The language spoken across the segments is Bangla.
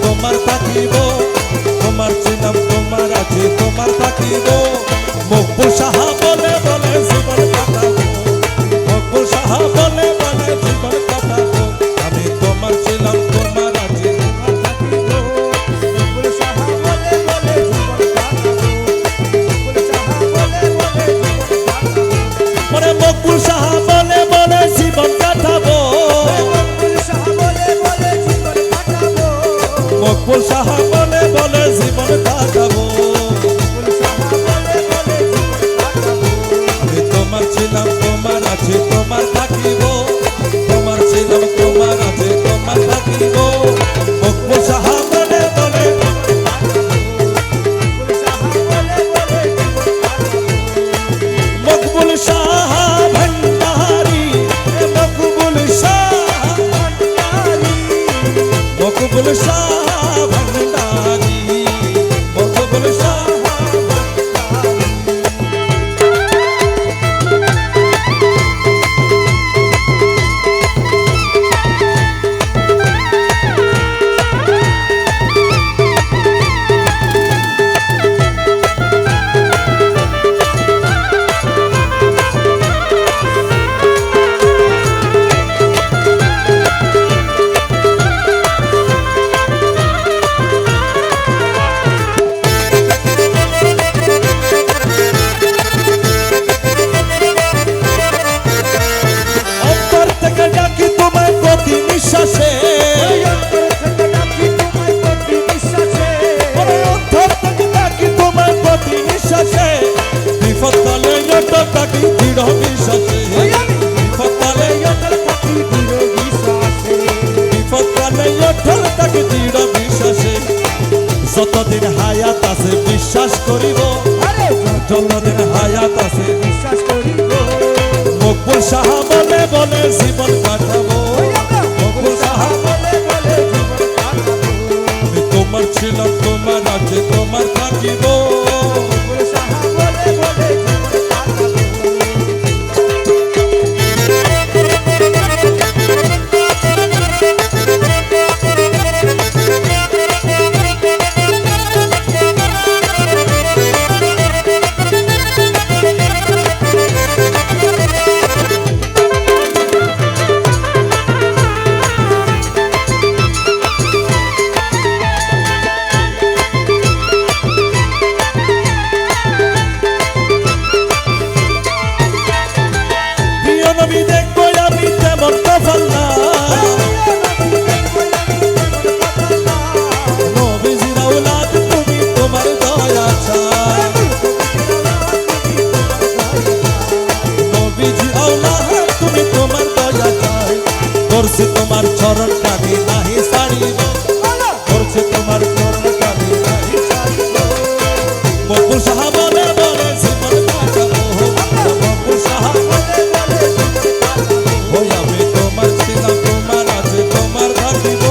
তোমার থাকিব, তোমার ছিলাম তোমার আছে তোমার থাকিব। মকবুল সাহা বলে বলে জীবন কাটাবো, মকবুল সাহা বলে বলে জীবন কাটাবো। আমি তোমার ছিলাম তোমার আছে তোমার থাকিব। মকবুল সাহা বলে বলে জীবন কাটাবো, মকবুল সাহা বলে বলে জীবন কাটাবো। ওরে মকবুল সাহা বলে বলে জীবন কাটাবো, মকবুল সাহা বলে বলে জীবন কাটাবো। আমি তোমার ছিলাম তোমার আছে তোমার থাকিব, তোমার ছিলাম তোমার আছে তোমার থাকিব। মকবুল সাহা বলে বলে মকবুল সাহা ভান্ডারি, মকবুল সাহা ভান্ডারি, মকবুল সাহা ভান্ডারি, মকবুল সাহা যতদিন হায়াত আছে বিশ্বাস করিব, যতদিন হায়াত আছে বিশ্বাস করিব। মকবুল সাহা বলে বলে জীবন কাটাবো, মকবুল সাহা বলে বলে জীবন কাটাবো। আমি তোমার ছিলাম তোমার আছে তোমার থাকিব, মকবুল সাহা বলে বলে জীবন কাটাবো। করছে তোমার চরণ কানে নাহি ছাড়িব, করছে তোমার চরণ কানে নাহি ছাড়িব। মকবুল সাহা বলে বলে জীবন কাটাবো, মকবুল সাহা বলে বলে জীবন কাটাবো। ওই আমি তোমার ছিলাম তোমার আছে তোমার থাকিব,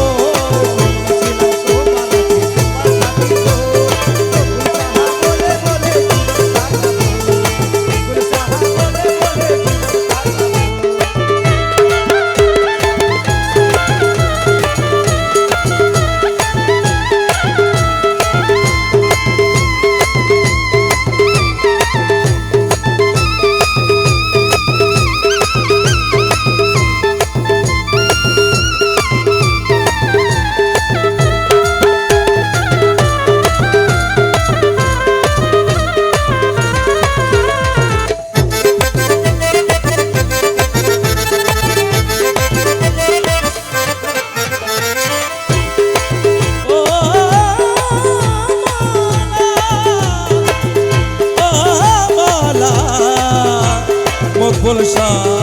মকবুল সাহা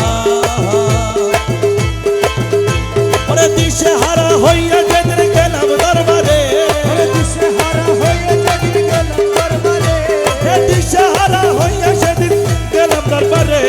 ওরে দিশে হারা হইয়া যেদিন গেলাম দরবারে, দিশে হারা হইয়া যেদিন গেলাম দরবারে, দিশে হারা হইয়া সেদিন গেলাম দরবারে।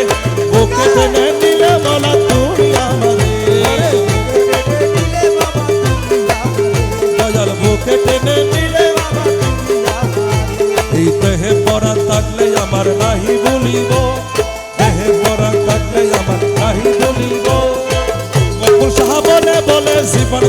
বলে জীবন